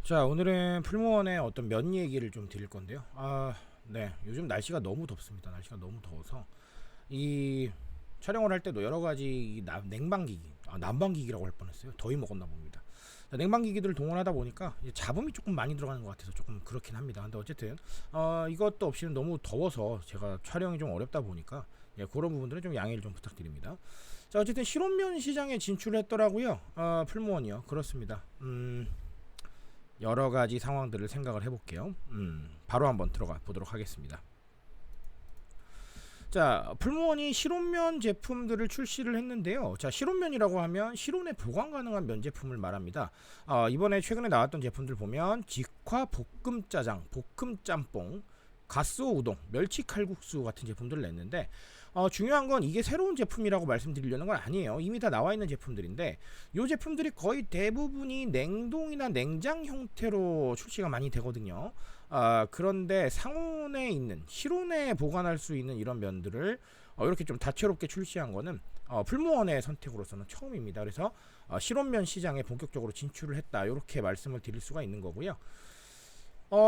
자, 오늘은 풀무원의 어떤 면 얘기를 좀 드릴 건데요. 네. 요즘 날씨가 너무 덥습니다. 날씨가 너무 더워서 이 촬영을 할 때도 여러 가지 냉방기기, 난방기기라고 할 뻔했어요. 더위 먹었나 봅니다. 자, 냉방기기들을 동원하다 보니까 이제 잡음이 조금 많이 들어가는 것 같아서 조금 그렇긴 합니다. 근데 어쨌든 이것도 없이는 너무 더워서 제가 촬영이 좀 어렵다 보니까 그런 부분들은 좀 양해를 좀 부탁드립니다. 자, 어쨌든 실온면 시장에 진출했더라고요. 풀무원이요. 그렇습니다. 여러 가지 상황들을 생각을 해볼게요. 바로 한번 들어가 보도록 하겠습니다. 자, 풀무원이 실온면 제품들을 출시를 했는데요. 자, 실온면이라고 하면 실온에 보관 가능한 면 제품을 말합니다. 이번에 최근에 나왔던 제품들 보면 직화 볶음 짜장, 볶음 짬뽕, 가스오 우동, 멸치 칼국수 같은 제품들을 냈는데 중요한 건 이게 새로운 제품이라고 말씀드리려는 건 아니에요. 이미 다 나와 있는 제품들인데 이 제품들이 거의 대부분이 냉동이나 냉장 형태로 출시가 많이 되거든요. 그런데 상온에 있는 실온에 보관할 수 있는 이런 면들을 이렇게 좀 다채롭게 출시한 거는 풀무원의 선택으로서는 처음입니다. 그래서 실온면 시장에 본격적으로 진출을 했다, 이렇게 말씀을 드릴 수가 있는 거고요.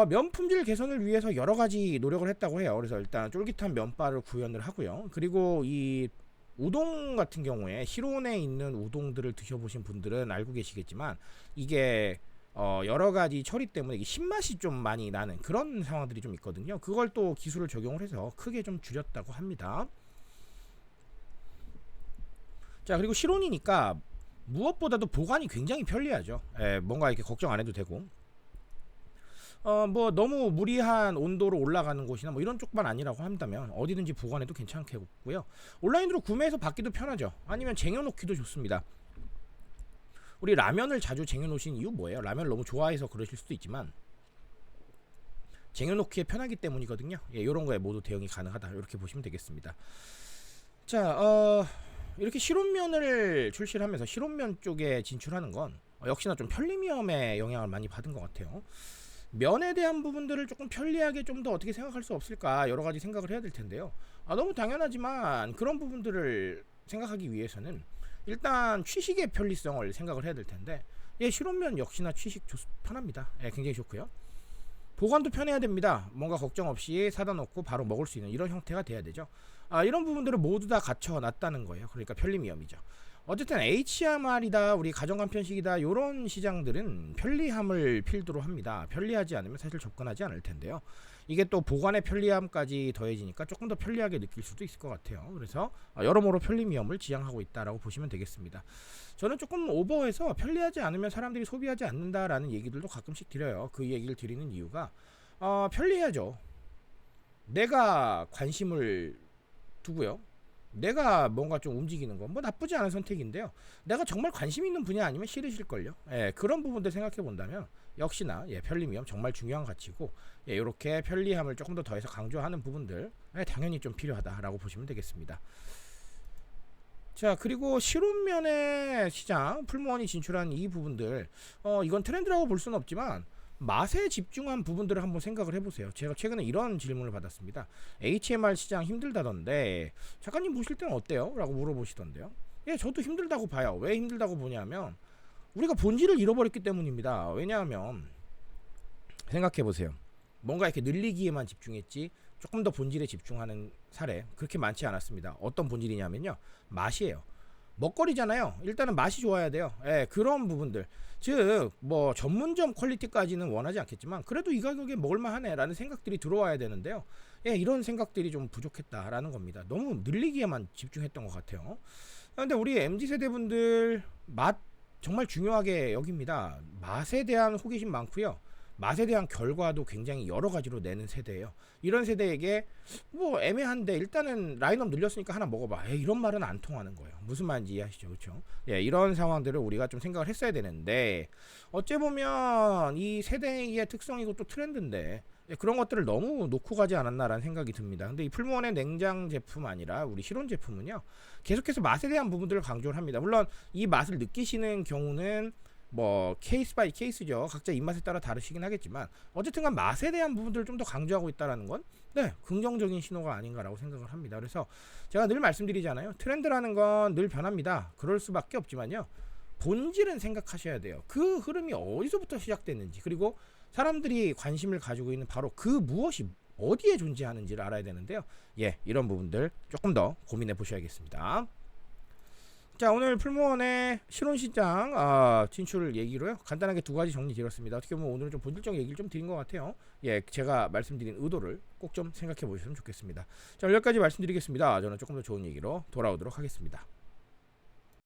면 품질 개선을 위해서 여러 가지 노력을 했다고 해요. 그래서 일단 쫄깃한 면발을 구현을 하고요. 그리고 이 우동 같은 경우에 실온에 있는 우동들을 드셔보신 분들은 알고 계시겠지만 이게 여러 가지 처리 때문에 이게 신맛이 좀 많이 나는 그런 상황들이 좀 있거든요. 그걸 또 기술을 적용을 해서 크게 좀 줄였다고 합니다. 자, 그리고 실온이니까 무엇보다도 보관이 굉장히 편리하죠. 뭔가 이렇게 걱정 안 해도 되고. 뭐 너무 무리한 온도로 올라가는 곳이나 뭐 이런 쪽만 아니라고 한다면 어디든지 보관해도 괜찮겠고요. 온라인으로 구매해서 받기도 편하죠. 아니면 쟁여놓기도 좋습니다. 우리 라면을 자주 쟁여놓으신 이유 뭐예요? 라면을 너무 좋아해서 그러실 수도 있지만 쟁여놓기에 편하기 때문이거든요. 이런 거에 모두 대응이 가능하다, 이렇게 보시면 되겠습니다. 자, 이렇게 실온면을 출시를 하면서 실온면 쪽에 진출하는 건 역시나 좀 편리함에 영향을 많이 받은 것 같아요. 면에 대한 부분들을 조금 편리하게 좀 더 어떻게 생각할 수 없을까, 여러 가지 생각을 해야 될 텐데요. 너무 당연하지만 그런 부분들을 생각하기 위해서는 일단 취식의 편리성을 생각을 해야 될 텐데, 실온면 역시나 취식 편합니다. 굉장히 좋고요. 보관도 편해야 됩니다. 뭔가 걱정 없이 사다 놓고 바로 먹을 수 있는 이런 형태가 돼야 되죠. 이런 부분들을 모두 다 갖춰 놨다는 거예요. 그러니까 편리미엄이죠. 어쨌든 HMR이다, 우리 가정간편식이다, 이런 시장들은 편리함을 필두로 합니다. 편리하지 않으면 사실 접근하지 않을 텐데요. 이게 또 보관의 편리함까지 더해지니까 조금 더 편리하게 느낄 수도 있을 것 같아요. 그래서 여러모로 편리미엄을 지향하고 있다라고 보시면 되겠습니다. 저는 조금 오버해서 편리하지 않으면 사람들이 소비하지 않는다라는 얘기들도 가끔씩 드려요. 그 얘기를 드리는 이유가 편리해야죠. 내가 관심을 두고요. 내가 뭔가 좀 움직이는 건 뭐 나쁘지 않은 선택인데요. 내가 정말 관심 있는 분야 아니면 싫으실걸요. 그런 부분들 생각해 본다면 역시나 편리미엄 정말 중요한 가치고, 이렇게 편리함을 조금 더 더해서 강조하는 부분들 당연히 좀 필요하다라고 보시면 되겠습니다. 자, 그리고 실온면의 시장, 풀무원이 진출한 이 부분들, 이건 트렌드라고 볼 수는 없지만 맛에 집중한 부분들을 한번 생각을 해보세요. 제가 최근에 이런 질문을 받았습니다. HMR 시장 힘들다던데 작가님 보실 때는 어때요? 라고 물어보시던데요. 저도 힘들다고 봐요. 왜 힘들다고 보냐면 우리가 본질을 잃어버렸기 때문입니다. 왜냐하면 생각해보세요. 뭔가 이렇게 늘리기에만 집중했지 조금 더 본질에 집중하는 사례 그렇게 많지 않았습니다. 어떤 본질이냐면요, 맛이에요. 먹거리잖아요. 일단은 맛이 좋아야 돼요. 그런 부분들, 즉 뭐 전문점 퀄리티까지는 원하지 않겠지만 그래도 이 가격에 먹을만하네 라는 생각들이 들어와야 되는데요. 이런 생각들이 좀 부족했다라는 겁니다. 너무 늘리기에만 집중했던 것 같아요. 그런데 우리 MZ세대분들 맛 정말 중요하게 여깁니다. 맛에 대한 호기심 많고요. 맛에 대한 결과도 굉장히 여러 가지로 내는 세대예요. 이런 세대에게 뭐 애매한데 일단은 라인업 늘렸으니까 하나 먹어봐, 이런 말은 안 통하는 거예요. 무슨 말인지 이해하시죠? 그렇죠? 이런 상황들을 우리가 좀 생각을 했어야 되는데 어째 보면 이 세대의 특성이고 또 트렌드인데 그런 것들을 너무 놓고 가지 않았나라는 생각이 듭니다. 근데 이 풀무원의 냉장 제품 아니라 우리 실온 제품은요, 계속해서 맛에 대한 부분들을 강조를 합니다. 물론 이 맛을 느끼시는 경우는 뭐 케이스 바이 케이스죠. 각자 입맛에 따라 다르시긴 하겠지만 어쨌든간 맛에 대한 부분들을 좀 더 강조하고 있다는 건 긍정적인 신호가 아닌가라고 생각을 합니다. 그래서 제가 늘 말씀드리잖아요. 트렌드라는 건 늘 변합니다. 그럴 수밖에 없지만요, 본질은 생각하셔야 돼요. 그 흐름이 어디서부터 시작됐는지, 그리고 사람들이 관심을 가지고 있는 바로 그 무엇이 어디에 존재하는지를 알아야 되는데요. 예, 이런 부분들 조금 더 고민해 보셔야겠습니다. 자, 오늘 풀무원의 실혼시장 진출 얘기로요, 간단하게 두 가지 정리 드렸습니다. 어떻게 보면 오늘은 좀 본질적 얘기를 좀 드린 것 같아요. 예, 제가 말씀드린 의도를 꼭 좀 생각해 보셨으면 좋겠습니다. 자, 여기까지 말씀드리겠습니다. 저는 조금 더 좋은 얘기로 돌아오도록 하겠습니다.